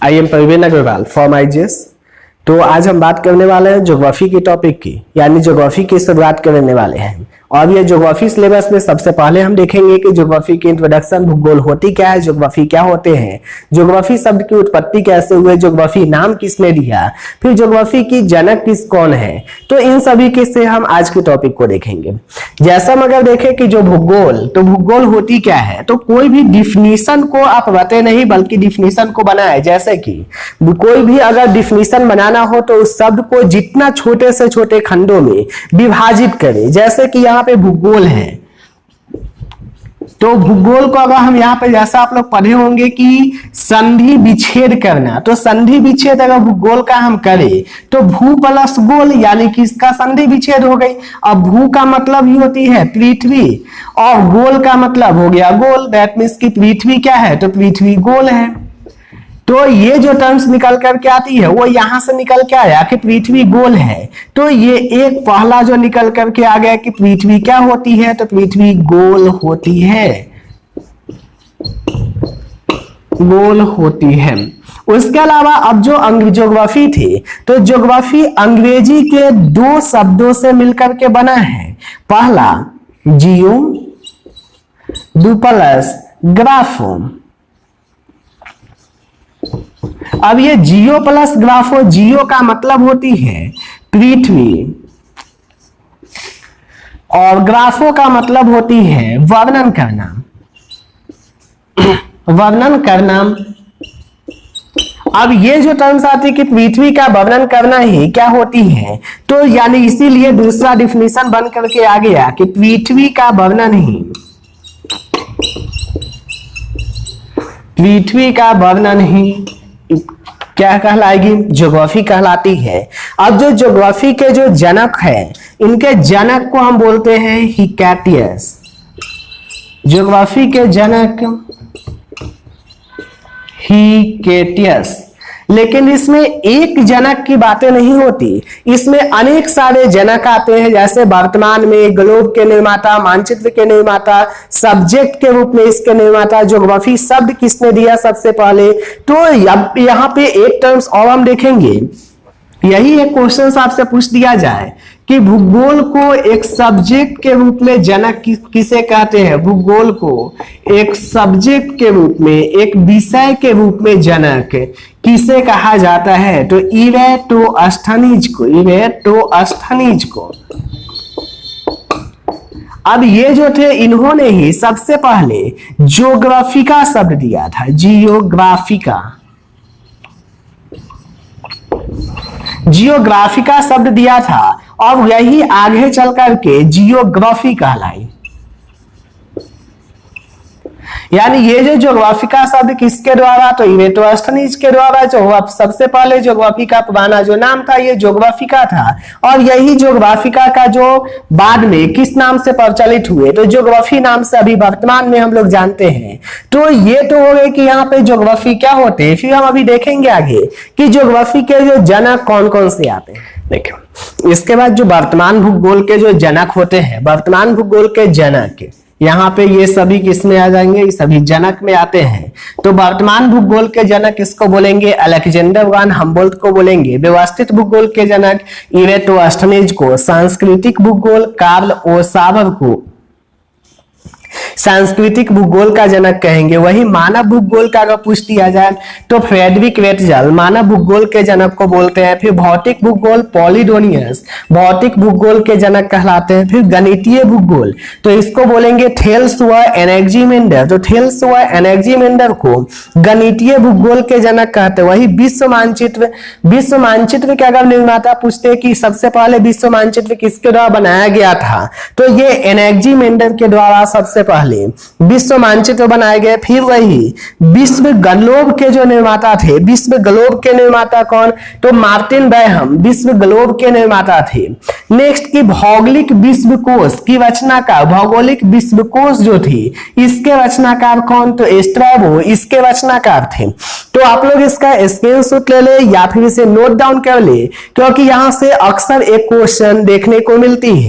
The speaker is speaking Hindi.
I am Praveen Agarwal from IGS. तो आज हम बात करने वाले हैं ज्योग्राफी के टॉपिक की, यानी ज्योग्राफी की शुरुआत करने वाले हैं। और ये ज्योग्राफी सिलेबस में सबसे पहले हम देखेंगे कि ज्योग्राफी की इंट्रोडक्शन, भूगोल होती क्या है, ज्योग्राफी क्या होते हैं, ज्योग्राफी शब्द की उत्पत्ति कैसे हुई, ज्योग्राफी नाम किसने दिया, फिर ज्योग्राफी की जनक किस कौन है। तो इन सभी के से हम आज के टॉपिक को देखेंगे। जैसा हम अगर देखें कि जो भूगोल, तो भूगोल होती क्या है, तो कोई भी डिफिनीशन को आप बताए नहीं बल्कि डिफिनीशन को बनाए। जैसे कि कोई भी अगर डिफिनीशन बनाना हो तो उस शब्द को जितना छोटे से छोटे खंडों में विभाजित करें। जैसे कि यहाँ पे भूगोल है, तो भूगोल को अगर हम यहाँ पे जैसा आप लोग पढ़े होंगे कि संधि विच्छेद करना, तो संधि विच्छेद अगर भूगोल का हम करें तो भू प्लस गोल, यानी कि इसका संधि विच्छेद हो गई। अब भू का मतलब ही होती है पृथ्वी और गोल का मतलब हो गया गोल। दैट मीन्स कि पृथ्वी क्या है, तो पृथ्वी गोल है। तो ये जो टर्म्स निकल करके आती है वो यहां से निकल के आया कि पृथ्वी गोल है। तो ये एक पहला जो निकल करके आ गया कि पृथ्वी क्या होती है, तो पृथ्वी गोल होती है, गोल होती है। उसके अलावा अब जो ज्योग्राफी थी, तो ज्योग्राफी अंग्रेजी के दो शब्दों से मिलकर के बना है। पहला जियो, प्लस ग्राफो। अब ये जियो प्लस ग्राफो, जियो का मतलब होती है पृथ्वी और ग्राफो का मतलब होती है वर्णन करना, वर्णन करना। अब ये जो टर्म्स आती है कि पृथ्वी का वर्णन करना ही क्या होती है, तो यानी इसीलिए दूसरा डिफिनीशन बन करके आ गया कि पृथ्वी का वर्णन ही, पृथ्वी का वर्णन ही क्या कहलाएगी, ज्योग्राफी कहलाती है। अब जो ज्योग्राफी के जो जनक है, इनके जनक को हम बोलते हैं हिकैटियस। ज्योग्राफी के जनक हिकैटियस। लेकिन इसमें एक जनक की बातें नहीं होती, इसमें अनेक सारे जनक आते हैं। जैसे वर्तमान में ग्लोब के निर्माता, मानचित्र के निर्माता, सब्जेक्ट के रूप में इसके निर्माता, ज्योग्राफी शब्द किसने दिया सबसे पहले। तो अब यहाँ पे एक टर्म्स और हम देखेंगे, यही एक क्वेश्चन आपसे पूछ दिया जाए कि भूगोल को एक सब्जेक्ट के रूप में जनक किसे कहते हैं। भूगोल को एक सब्जेक्ट के रूप में, एक विषय के रूप में जनक किसे कहा जाता है, तो इरेटोस्थनीज को, इरेटोस्थनीज को। अब ये जो थे, इन्होंने ही सबसे पहले ज्योग्राफिका शब्द दिया था, जियोग्राफिका, जियोग्राफिका शब्द दिया था और यही आगे चल करके जियोग्राफी कहलाई। यानी ये जो ज्योग्राफिका शब्द किसके द्वारा, तो इरेटोस्थनीज के द्वारा। जो सबसे पहले ज्योग्राफी का पुराना जो नाम था ये ज्योग्राफिका था, और यही ज्योग्राफिका का जो बाद में किस नाम से प्रचलित हुए, तो ज्योग्राफी नाम से अभी वर्तमान में हम लोग जानते हैं। तो ये तो हो गए कि यहाँ पे ज्योग्राफी क्या होते हैं। फिर हम अभी देखेंगे आगे कि ज्योग्राफी के जो जनक कौन कौन से आते हैं। देखो, इसके बाद जो वर्तमान भूगोल के जो जनक होते हैं, वर्तमान भूगोल के जनक, यहाँ पे ये सभी किसमें आ जाएंगे, ये सभी जनक में आते हैं। तो वर्तमान भूगोल के जनक किसको बोलेंगे, अलेक्जेंडर वन हम्बोल्ट को बोलेंगे। व्यवस्थित भूगोल के जनक इरेटोस्थनीज को। सांस्कृतिक भूगोल कार्ल ओसावर को सांस्कृतिक भूगोल का जनक कहेंगे। वही मानव भूगोल का अगर पूछ दिया जाए तो फ्रेडरिक रेटजल मानव भूगोल के जनक को बोलते हैं। फिर भौतिक भूगोल पॉलिडोनियस भौतिक भूगोल के जनक कहलाते हैं। फिर गणितीय भूगोल, तो इसको बोलेंगे थेल्स व एनेक्जिमेंडर। तो थेल्स व एनेक्जिमेंडर को गणितीय भूगोल के जनक कहते हैं। वही विश्व मानचित्र, विश्व मानचित्र के अगर निर्माता पूछते कि सबसे पहले विश्व मानचित्र किसके द्वारा बनाया गया था, तो ये एनेक्जिमेंडर के द्वारा सबसे पहले विश्व मानचित्र बनाए गए। फिर वही विश्व ग्लोब के जो निर्माता थे, विश्व ग्लोब के निर्माता कौन, तो मार्टिन बैहम विश्व ग्लोब के निर्माता थे। नेक्स्ट की भौगोलिक विश्वकोश की रचनाकार, भौगोलिक विश्वकोश जो थी इसके रचनाकार कौन, तो स्ट्रैबो इसके रचनाकार थे। तो आप लोग इसका स्क्रीनशॉट ले ले या फिर इसे नोट डाउन कर ले, क्योंकि यहां से अक्सर एक क्वेश्चन देखने को मिलती है।